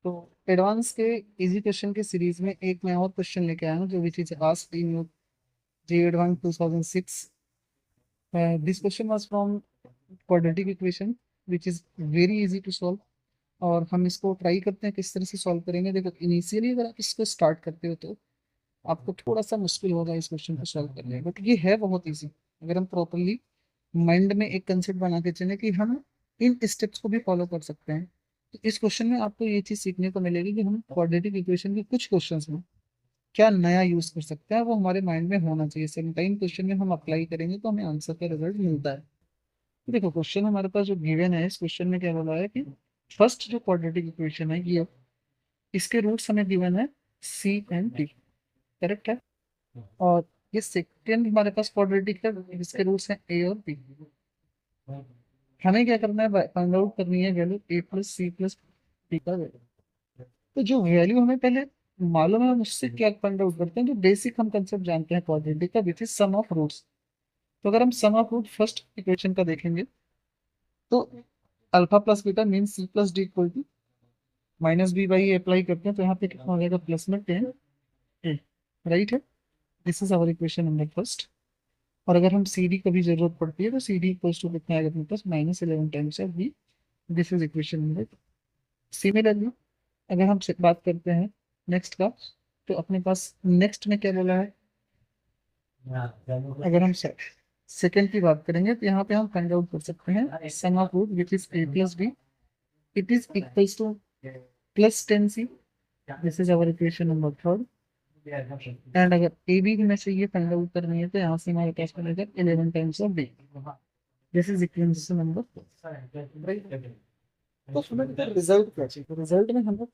तो एडवांस के easy question के सीरीज में एक मैं और क्वेश्चन लेके आया हूँ जो which is asked in your J advance 2006. This question was from quadratic equation which is very easy to solve. और हम इसको ट्राई करते हैं किस तरह से सॉल्व करेंगे. देखो, इनिशियली अगर आप इसको स्टार्ट करते हो तो आपको थोड़ा सा मुश्किल होगा इस क्वेश्चन को सॉल्व करने में, बट ये है बहुत इजी अगर हम प्रॉपरली माइंड में एक कंसेप्ट बना के चले कि हम इन स्टेप्स को भी फॉलो कर सकते हैं. तो इस क्वेश्चन में आपको ये चीज सीखने को मिलेगी कि हम क्वाड्रेटिक इक्वेशन के कुछ क्वेश्चंस में क्या नया यूज कर सकते हैं. वो हमारे माइंड में होना चाहिए. सेम टाइम क्वेश्चन में हम अप्लाई करेंगे तो हमें आंसर का रिजल्ट मिलता है. तो देखो, क्वेश्चन हमारे पास जो गिवन है, इस क्वेश्चन में क्या बोला है कि फर्स्ट जो क्वाड्रेटिक इक्वेशन है ये, इसके रूट्स हमें गिवन है सी एंड डी. करेक्ट है. और ये सेकेंड हमारे पास क्वाड्रेटिक है जिसके रूट्स हैं ए और बी. हमें क्या करना है, फाइंड आउट करनी है वैल्यू ए प्लस सी प्लस डी का वैल्यू. तो जो वैल्यू हमें पहले मालूम है हम उससे क्या फाइंड आउट करते हैं. जो बेसिक हम कंसेप्ट जानते हैं क्वाड्रेटिक का which is sum of roots. तो अगर हम sum of root first equation का देखेंगे तो alpha plus beta mean C plus D equal to minus B by A apply करते हैं तो यहाँ पे कितना हो जाएगा, प्लस में 10 ए. राइट है. This is our equation number first. और अगर हम सी डी कभी जरूरत पड़ती है तो सी डी इक्वल्स टू कितना आएगा अपने पास, -11 times of B. This is equation number. Similarly अगर हम बात करते हैं नेक्स्ट का, तो अपने पास नेक्स्ट में क्या बोला है. अगर हम सेकेंड की बात करेंगे तो यहाँ पे हम फाइंड आउट कर सकते हैं sum of root which is A plus B. It is equals to +10c. This is our equation number third. And अगर ए बी में से ये फाइंड आउट करनी है तो यहाँ से हमारे पास मिलेगा 11 times of D. This is equation number. तो हमें रिजल्ट क्या चाहिए. तो रिजल्ट में हमें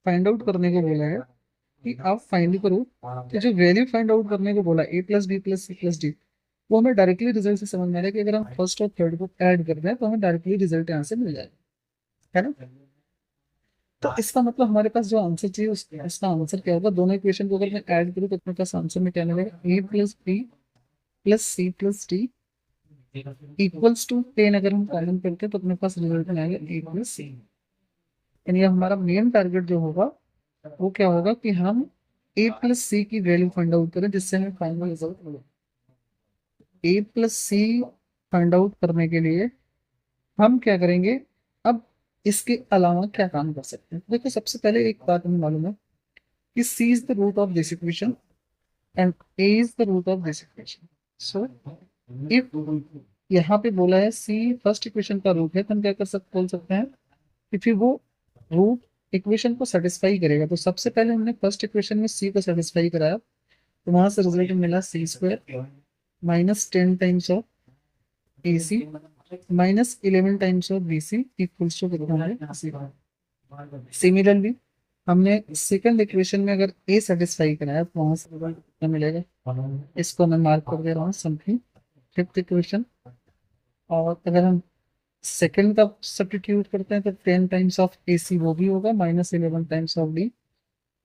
फाइंड आउट करने को बोला है कि आप फाइंड करो. तो जो वैल्यू फाइंड आउट करने को बोला A plus B plus C plus D, वो हमें डायरेक्टली रिजल्ट से समझ में आ रहा है कि अगर हम फर्स्ट और थर्ड को ऐड कर रहे हैं तो हमें डायरेक्टली रिजल्ट यहाँ से मिल जाएगा. है ना. तो इसका मतलब हमारे पास जो आंसर चाहिए इसका आंसर क्या होगा. दोनों इक्वेशन को अगर मैं ऐड करूँ तो अपने पास आंसर में क्या मिलेगा, A plus B plus C plus D equals to 10. अगर हम कॉमन करते हैं तो अपने पास रिजल्ट में आएगा ए प्लस सी. यानी हमारा मेन टारगेट जो होगा वो क्या होगा कि हम ए प्लस सी की वैल्यू फाइंड आउट करें जिससे हमें फाइनल रिजल्ट मिले. ए प्लस सी फाइंड आउट करने के लिए हम क्या करेंगे. अब इसके अलावा क्या काम कर सकते हैं. देखो, सबसे पहले एक बात हमें मालूम है कि C is the root of this equation and A is the root of this equation. So if यहाँ पे बोला है सी फर्स्ट इक्वेशन का रूट है तो हम क्या कर सकते बोल सकते हैं कि फिर वो रूट इक्वेशन को सेटिस्फाई करेगा. तो सबसे पहले हमने फर्स्ट इक्वेशन में सी को सेटिस्फाई कराया तो वहां से रिजल्ट मिला C square -10 times of A C -11 times of B C equals to कितना है. सिमिलरली हमने सेकंड इक्वेशन में अगर ए सेटिस्फाई कराया तो वहां से रिजल्ट कितना मिलेगा. इसको मैं मार्क कर दे रहा हूँ समथिंग फिफ्थ इक्वेशन. और अगर हम सेकंड का सब्स्टिट्यूट करते हैं तो 10 टाइम्स ऑफ ए सी वो भी होगा -11 times of D.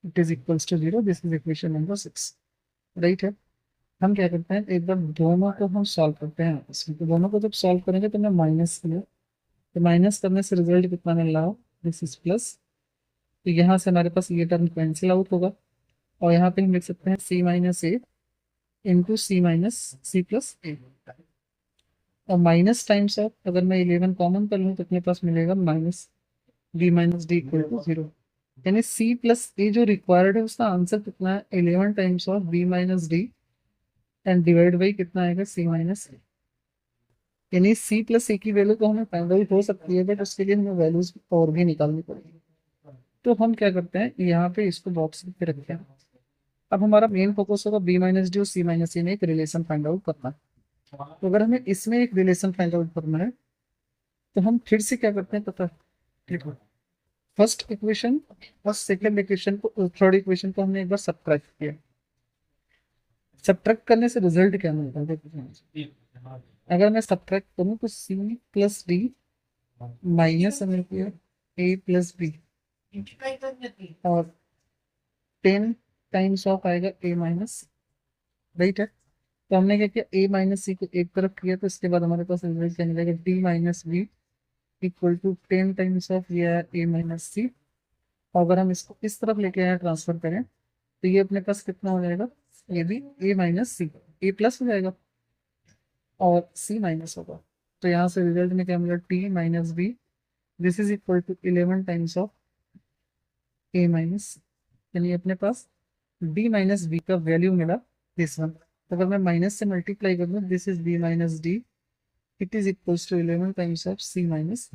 It is equals to 0. This is equation number 6. Right है. हम क्या करते हैं, एक बार दोनों को हम सॉल्व करते हैं. इसमें तो दोनों को जब सॉल्व करेंगे तो मैं माइनस किया तो माइनस करने से रिजल्ट कितना मिल रहा हो, दिस इज प्लस. तो यहाँ से हमारे पास ये टर्म कैंसिल आउट होगा और यहाँ पे हम लिख सकते हैं सी माइनस ए इंटू सी माइनस सी प्लस ए. और माइनस टाइम्स ऑफ अगर मैं 11 कॉमन कर लूँ तो अपने पास मिलेगा minus B minus D equal to 0. यानी सी प्लस ए जो रिक्वायर्ड है उसका आंसर कितना है, 11 times of B minus D and divide by कितना आएगा, सी माइनस ए. यानी सी प्लस ए की वैल्यू तो हमें फाइंड आउट हो सकती है बट उसके लिए हमें वैल्यूज और भी निकालनी पड़ेगी. तो हम क्या करते हैं, यहाँ पे इसको बॉक्स पे रखते हैं. अब हमारा मेन फोकस होगा बी माइनस डी और सी माइनस ए में एक रिलेशन फाइंड आउट करना. तो अगर हमें इसमें एक रिलेशन फाइंड आउट करना है तो हम फिर से क्या करते हैं पता है, फर्स्ट इक्वेशन और सेकंड इक्वेशन को, थर्ड इक्वेशन को हमने एक बार सब्ट्रैक्ट किया. सब्ट्रैक्ट करने से रिजल्ट क्या मिलता है देखो. अगर मैं सब्ट्रैक्ट करूँ तो सी प्लस डी माइनस ए प्लस बी और 10 टाइम्स ऑफ आएगा ए माइनस. राइट है. तो हमने क्या किया, ए माइनस सी को एक तरफ किया तो इसके बाद हमारे पास रिजल्ट क्या मिलेगा, D minus B equal to 10 times of ये ए माइनस सी और अगर हम इसको इस तरफ लेके आए ट्रांसफर करें तो ये अपने पास कितना हो जाएगा, ये भी ए माइनस सी, ए प्लस हो जाएगा और सी माइनस होगा। तो यहाँ से रिजल्ट में क्या मिला, T minus B, this is equal to 11 times of A minus, यानी अपने पास डी माइनस बी का वैल्यू मिला दिस वन। तो अगर मैं माइनस से मल्टीप्लाई कर दूँ, this is B minus D, it is equals to 11 times of C minus.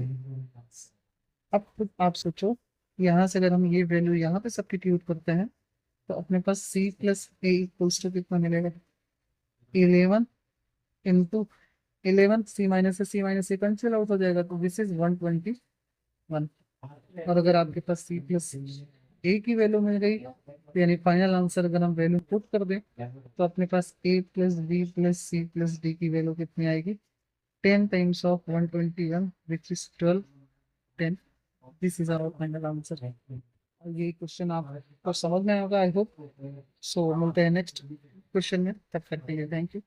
अब खुद आप सोचो, यहाँ से अगर हम ये वैल्यू यहाँ पे सब्स्टिट्यूट करते हैं तो अपने पास C plus A equals to कितना मिलेगा, 11 इंटू 11, सी माइनस से सी माइनस से कैंसिल आउट हो जाएगा, तो दिस इज 121। और अगर आपके पास सी प्लस ए की वैल्यू मिल गई, तो यानी फाइनल आंसर अगर हम वैल्यू पुट कर दें तो अपने पास A plus B plus C plus D की वैल्यू कितनी आएगी, 10 times of 121 which is 12, 10। This is our final answer. ये क्वेश्चन आपको समझ में आएगा आई होप। सो मिलते हैं नेक्स्ट क्वेश्चन में, तब तक के लिए थैंक यू।